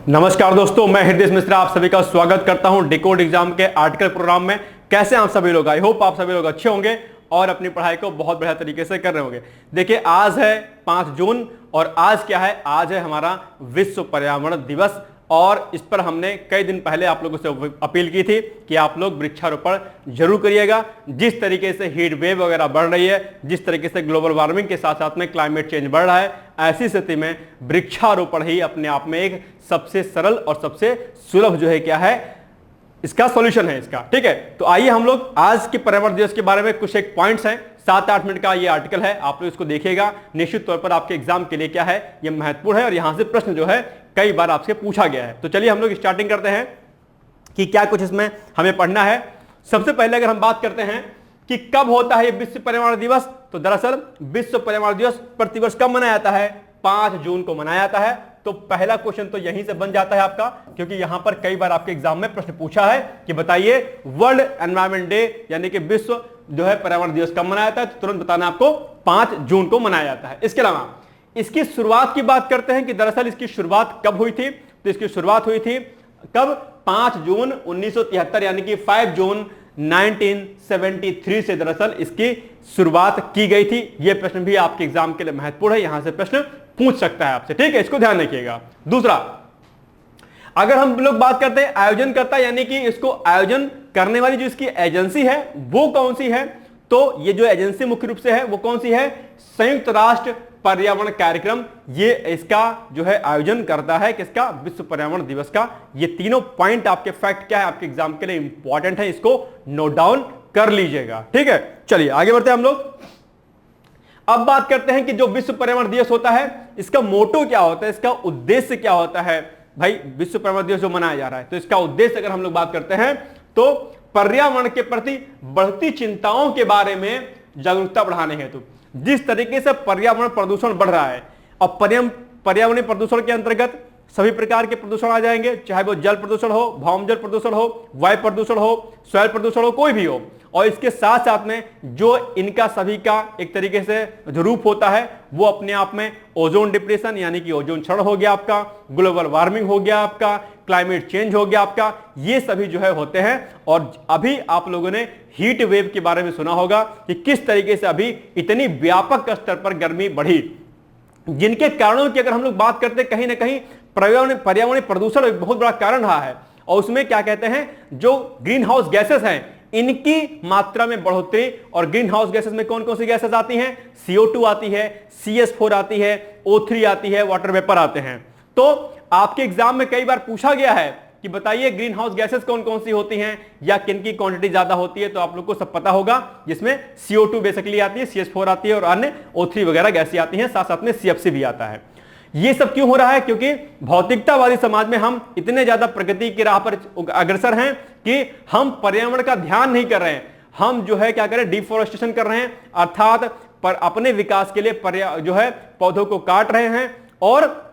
नमस्कार दोस्तों, मैं हृदय मिश्रा आप सभी का स्वागत करता हूं डिकोड एग्जाम के आर्टिकल प्रोग्राम में। कैसे आप सभी लोग? आई होप आप सभी लोग अच्छे होंगे और अपनी पढ़ाई को बहुत बढ़िया तरीके से कर रहे होंगे। देखिए, आज है 5 जून और आज क्या है? आज है हमारा विश्व पर्यावरण दिवस। और इस पर हमने कई दिन पहले आप लोगों से अपील की थी कि आप लोग वृक्षारोपण जरूर करिएगा। जिस तरीके से हीट वेव वगैरह बढ़ रही है, जिस तरीके से ग्लोबल वार्मिंग के साथ साथ में क्लाइमेट चेंज बढ़ रहा है, ऐसी स्थिति में वृक्षारोपण ही अपने आप में एक सबसे सरल और सबसे सुलभ जो है क्या है, इसका सॉल्यूशन है इसका। ठीक है, तो आइए हम लोग आज के पर्यावरण दिवस के बारे में कुछ एक पॉइंट्स हैं। 7-8 मिनट का ये आर्टिकल है, आप लोग इसको देखिएगा। निश्चित तौर पर आपके एग्जाम के लिए क्या है, ये महत्वपूर्ण है और यहां से प्रश्न जो है कई बार आपसे पूछा गया है। तो चलिए हम लोग स्टार्टिंग करते हैं कि क्या कुछ इसमें हमें पढ़ना है। सबसे पहले अगर हम बात करते हैं कि कब होता है ये विश्व पर्यावरण दिवस, तो दरअसल विश्व पर्यावरण दिवस प्रतिवर्ष कब मनाया जाता है? 5 जून को मनाया जाता है। तो पहला क्वेश्चन तो यहीं से बन जाता है आपका, क्योंकि यहां पर कई बार आपके एग्जाम में प्रश्न पूछा है कि बताइए वर्ल्ड एनवायरनमेंट डे यानी कि विश्व जो है पर्यावरण दिवस कब मनाया जाता है, तो तुरंत बताना आपको 5 जून को मनाया जाता है। इसके अलावा इसकी शुरुआत की बात करते हैं कि दरअसल इसकी शुरुआत कब हुई थी, तो इसकी शुरुआत हुई थी कब? 5 जून 1973 यानी कि 5 जून 1973 से दरअसल इसकी शुरुआत की गई थी। यह प्रश्न भी आपके एग्जाम के लिए महत्वपूर्ण है, यहां से प्रश्न पूछ सकता है आपसे। ठीक है, इसको ध्यान रखिएगा। दूसरा, अगर हम लोग बात करते हैं आयोजन करता यानी कि इसको आयोजन करने वाली जो इसकी एजेंसी है वो कौन सी है, तो ये जो एजेंसी मुख्य रूप से है वो कौन सी है? संयुक्त राष्ट्र पर्यावरण कार्यक्रम। ये इसका जो है आयोजन करता है किसका? विश्व पर्यावरण दिवस का। ये तीनों पॉइंट आपके फैक्ट क्या है, आपके एग्जाम के लिए इंपॉर्टेंट है, इसको नोट डाउन कर लीजिएगा। ठीक है, चलिए आगे बढ़ते हैं हम लोग। अब बात करते हैं कि जो विश्व पर्यावरण दिवस होता है इसका मोटो क्या होता है, इसका उद्देश्य क्या होता है। भाई, विश्व पर्यावरण दिवस जो मनाया जा रहा है तो इसका उद्देश्य अगर हम लोग बात करते हैं तो पर्यावरण के प्रति बढ़ती चिंताओं के बारे में जागरूकता बढ़ाने हेतु। जिस तरीके से पर्यावरण प्रदूषण बढ़ रहा है, और पर्यावरणीय प्रदूषण के अंतर्गत सभी प्रकार के प्रदूषण आ जाएंगे, चाहे वो जल प्रदूषण हो, भौमजल प्रदूषण हो, वायु प्रदूषण हो, सॉइल प्रदूषण हो, कोई भी हो। और इसके साथ साथ में जो इनका सभी का एक तरीके से जो रूप होता है वो अपने आप में ओजोन डिप्रेशन यानी कि ओजोन क्षरण हो गया आपका, ग्लोबल वार्मिंग हो गया आपका, क्लाइमेट चेंज हो गया आपका, ये सभी जो है होते हैं। और अभी आप लोगों ने हीट वेव के बारे में सुना होगा कि किस तरीके से अभी इतनी व्यापक स्तर पर गर्मी बढ़ी, जिनके कारणों की अगर हम लोग बात करते हैं कहीं ना कहीं पर्यावरणीय प्रदूषण एक बहुत बड़ा कारण रहा है। और उसमें क्या कहते हैं, जो ग्रीन हाउस गैसेस हैं इनकी मात्रा में बढ़ोतरी। और ग्रीन हाउस गैसेस में कौन कौन सी गैसेस आती हैं? CO2 आती है, CS4 आती है, O3 आती है, वाटर वेपर आते हैं। तो आपके एग्जाम में कई बार पूछा गया है कि बताइए ग्रीन हाउस गैसेस कौन कौन सी होती हैं या किन की क्वांटिटी ज्यादा होती है, तो आप लोग को सब पता होगा, जिसमें CO2 बेसिकली आती है, CS4 आती है और अन्य O3 वगैरह गैसें आती हैं, साथ साथ में CFC भी आता है। ये सब क्यों हो रहा है? क्योंकि भौतिकतावादी समाज में हम इतने ज्यादा प्रगति की राह पर अग्रसर हैं कि हम पर्यावरण का ध्यान नहीं कर रहे हैं। हम जो है क्या करें, डिफोरेस्टेशन कर रहे हैं, अर्थात पर अपने विकास के लिए जो है पौधों को काट रहे हैं और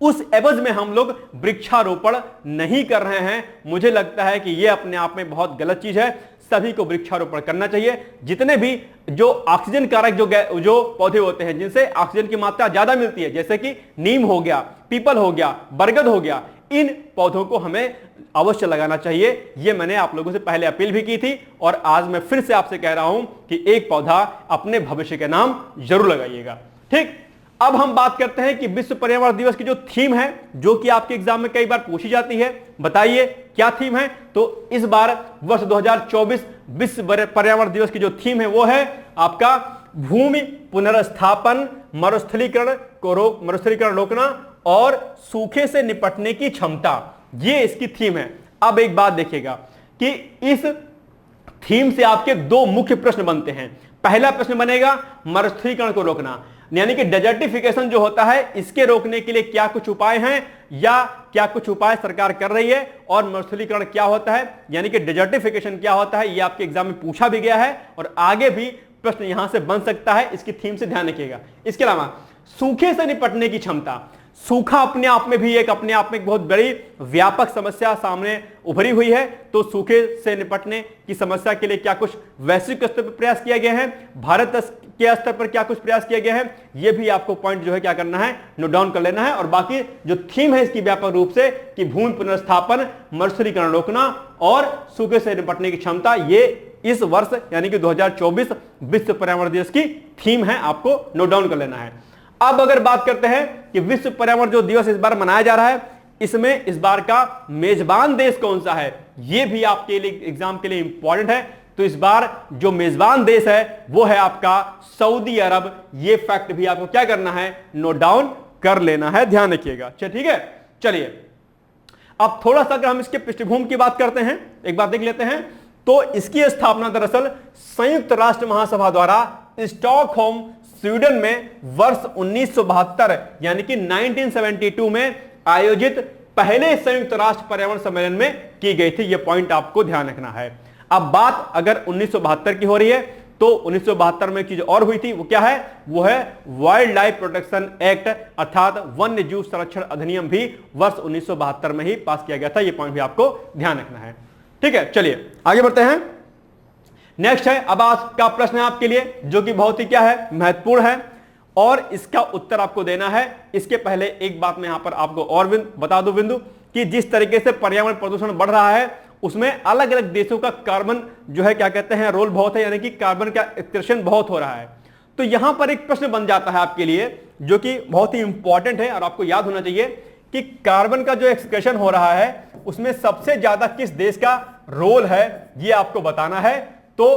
उस एवज में हम लोग वृक्षारोपण नहीं कर रहे हैं। मुझे लगता है कि यह अपने आप में बहुत गलत चीज है। सभी को वृक्षारोपण करना चाहिए। जितने भी जो ऑक्सीजन कारक जो पौधे होते हैं जिनसे ऑक्सीजन की मात्रा ज्यादा मिलती है, जैसे कि नीम हो गया, पीपल हो गया, बरगद हो गया, इन पौधों को हमें अवश्य लगाना चाहिए। ये मैंने आप लोगों से पहले अपील भी की थी और आज मैं फिर से आपसे कह रहा हूं कि एक पौधा अपने भविष्य के नाम जरूर लगाइएगा। ठीक, अब हम बात करते हैं कि विश्व पर्यावरण दिवस की जो थीम है, जो कि आपके एग्जाम में कई बार पूछी जाती है, बताइए क्या थीम है। तो इस बार वर्ष 2024 विश्व पर्यावरण दिवस की जो थीम है वो है आपका भूमि पुनर्स्थापन, मरुस्थलीकरण रोकना और सूखे से निपटने की क्षमता। ये इसकी थीम है। अब एक बात देखिएगा कि इस थीम से आपके 2 मुख्य प्रश्न बनते हैं। पहला प्रश्न बनेगा मरुस्थलीकरण को रोकना, यानी कि डेजर्टिफिकेशन जो होता है इसके रोकने के लिए क्या कुछ उपाय हैं या क्या कुछ उपाय सरकार कर रही है, और मरुस्थलीकरण क्या होता है यानी कि डेजर्टिफिकेशन क्या होता है, ये आपके एग्जाम में पूछा भी गया है और आगे भी प्रश्न यहां से बन सकता है। इसकी थीम से ध्यान रखिएगा। इसके अलावा सूखे से निपटने की क्षमता। सूखा अपने आप में भी अपने आप में एक बहुत बड़ी व्यापक समस्या सामने उभरी हुई है। तो सूखे से निपटने की समस्या के लिए क्या कुछ वैश्विक स्तर पर प्रयास किए गए हैं, भारत के स्तर पर क्या कुछ प्रयास किए गए हैं, यह भी आपको पॉइंट जो है क्या करना है, नोट डाउन कर लेना है। और बाकी जो थीम है इसकी व्यापक रूप से कि भूमि पुनर्स्थापन, मरुस्थलीकरण रोकना और सूखे से निपटने की क्षमता, ये इस वर्ष यानी कि 2024 विश्व पर्यावरण दिवस की थीम है, आपको नोट डाउन कर लेना है। अब अगर बात करते हैं कि विश्व पर्यावरण जो दिवस इस बार मनाया जा रहा है, इसमें इस बार का मेजबान देश कौन सा है, यह भी आपके लिए एग्जाम के लिए इंपॉर्टेंट है। तो इस बार जो मेजबान देश है वो है आपका सऊदी अरब। ये फैक्ट भी आपको क्या करना है, नोट डाउन कर लेना है, ध्यान रखिएगा। ठीक है, चलिए अब थोड़ा सा अगर हम इसके पृष्ठभूमि की बात करते हैं, एक बात देख लेते हैं। तो इसकी स्थापना दरअसल संयुक्त राष्ट्र महासभा द्वारा स्टॉकहोम स्वीडन में वर्ष 1972 यानी कि 1972 में आयोजित पहले संयुक्त राष्ट्र पर्यावरण सम्मेलन में की गई थी। यह पॉइंट आपको ध्यान रखना है। अब बात अगर 1972 की हो रही है तो 1972 में एक चीज और हुई थी, वो क्या है, वो है वाइल्ड लाइफ प्रोटेक्शन एक्ट अर्थात वन्य जीव संरक्षण अधिनियम भी वर्ष 1972 में ही पास किया गया था। यह पॉइंट भी आपको ध्यान रखना है। ठीक है, चलिए आगे बढ़ते हैं। नेक्स्ट है, अब आज का प्रश्न है आपके लिए जो कि बहुत ही क्या है, महत्वपूर्ण है और इसका उत्तर आपको देना है। इसके पहले एक बात मैं यहां पर आपको और बता दूं बिंदु कि जिस तरीके से पर्यावरण प्रदूषण बढ़ रहा है उसमें अलग अलग देशों का कार्बन जो है क्या कहते हैं, रोल बहुत है, यानी कि कार्बन का एक्सक्रीशन बहुत हो रहा है। तो यहां पर एक प्रश्न बन जाता है आपके लिए जो कि बहुत ही इंपॉर्टेंट है और आपको याद होना चाहिए कि कार्बन का जो एक्सक्रीशन हो रहा है उसमें सबसे ज्यादा किस देश का रोल है, यह आपको बताना है। तो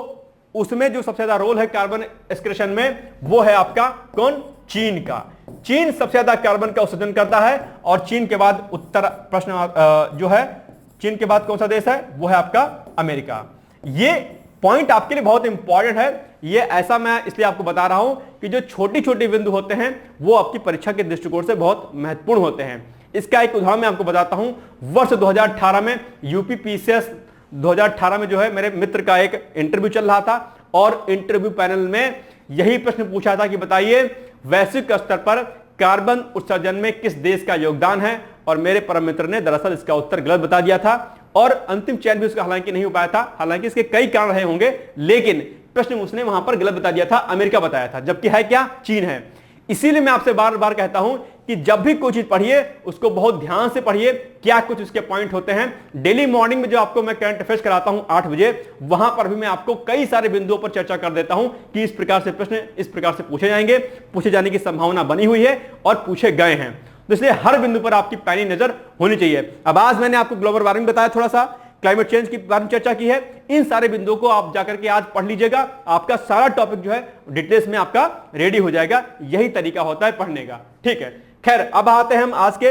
उसमें जो सबसे ज्यादा रोल है कार्बन एक्सक्रीशन में वो है आपका कौन, चीन का। चीन सबसे ज्यादा कार्बन का उत्सर्जन करता है और चीन के बाद उत्तर प्रश्न जो है, चीन के बाद कौन सा देश है, वो है आपका अमेरिका। ये पॉइंट आपके लिए बहुत इंपॉर्टेंट है। ये ऐसा मैं इसलिए आपको बता रहा हूं कि जो छोटी छोटी बिंदु होते हैं वो आपकी परीक्षा के दृष्टिकोण से बहुत महत्वपूर्ण होते हैं। इसका एक उदाहरण मैं आपको बताता हूं। वर्ष 2018 में यूपीपीसीएस 2018 में जो है मेरे मित्र का एक इंटरव्यू चल रहा था और इंटरव्यू पैनल में यही प्रश्न पूछा था कि बताइए वैश्विक स्तर पर कार्बन उत्सर्जन में किस देश का योगदान है, और मेरे परम मित्र ने दरअसल इसका उत्तर गलत बता दिया था और अंतिम चयन भी उसका हालांकि नहीं हो पाया था। हालांकि इसके कई कारण रहे होंगे लेकिन प्रश्न उसने वहां पर गलत बता दिया था, अमेरिका बताया था, जबकि है क्या, चीन है। इसीलिए मैं आपसे बार बार कहता हूं कि जब भी कोई चीज पढ़िए उसको बहुत ध्यान से पढ़िए, क्या कुछ उसके पॉइंट होते हैं। डेली मॉर्निंग में जो आपको मैं करंट अफेयर्स कराता हूं 8 बजे, वहां पर भी मैं आपको कई सारे बिंदुओं पर चर्चा कर देता हूं कि इस प्रकार से प्रश्न इस प्रकार से पूछे जाएंगे, पूछे जाने की संभावना बनी हुई है और पूछे गए हैं। तो इसलिए हर बिंदु पर आपकी पैनी नजर होनी चाहिए। अब आज मैंने आपको ग्लोबल वार्मिंग बताया, थोड़ा सा क्लाइमेट चेंज की बारे में चर्चा की है। इन सारे बिंदुओं को आप जाकर के आज पढ़ लीजिएगा, आपका सारा टॉपिक जो है डिटेल्स में आपका रेडी हो जाएगा। यही तरीका होता है पढ़ने का। ठीक है, खैर अब आते हैं हम आज के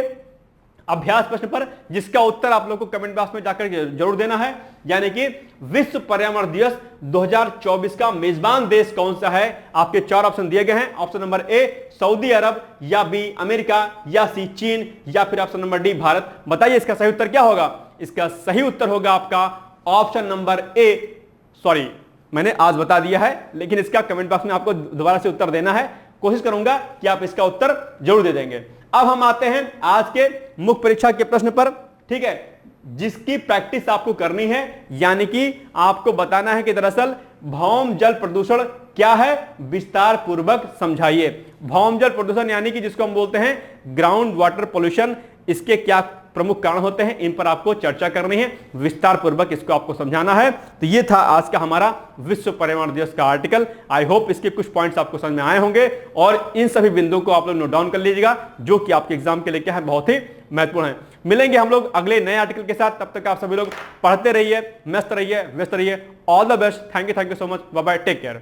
अभ्यास प्रश्न पर, जिसका उत्तर आप लोग को कमेंट बॉक्स में जाकर जरूर देना है। यानी कि विश्व पर्यावरण दिवस 2024 का मेजबान देश कौन सा है। आपके 4 ऑप्शन दिए गए हैं। ऑप्शन नंबर ए सऊदी अरब, या बी अमेरिका, या सी चीन, या फिर ऑप्शन नंबर डी भारत। बताइए इसका सही उत्तर क्या होगा। इसका सही उत्तर होगा आपका ऑप्शन नंबर ए। सॉरी, मैंने आज बता दिया है लेकिन इसका कमेंट बॉक्स में आपको दोबारा से उत्तर देना है। कोशिश करूंगा कि आप इसका उत्तर जरूर दे देंगे। अब हम आते हैं आज के मुख्य परीक्षा के प्रश्न पर। ठीक है, जिसकी प्रैक्टिस आपको करनी है, यानी कि आपको बताना है कि दरअसल भौम जल प्रदूषण क्या है, विस्तार पूर्वक समझाइए। भौम जल प्रदूषण यानी कि जिसको हम बोलते हैं ग्राउंड वाटर पोल्यूशन, इसके क्या प्रमुख कारण होते हैं, इन पर आपको चर्चा करनी है, विस्तार पूर्वक इसको आपको समझाना है। तो ये था आज का हमारा विश्व पर्यावरण दिवस का आर्टिकल। आई होप इसके कुछ पॉइंट्स आपको समझ में आए होंगे और इन सभी बिंदुओं को आप लोग नोट डाउन कर लीजिएगा जो कि आपके एग्जाम के लिए क्या है, बहुत ही महत्वपूर्ण है। मिलेंगे हम लोग अगले नए आर्टिकल के साथ। तब तक आप सभी लोग पढ़ते रहिए, मस्त रहिए, व्यस्त रहिए। All the best. Thank you so much. Bye bye, take care.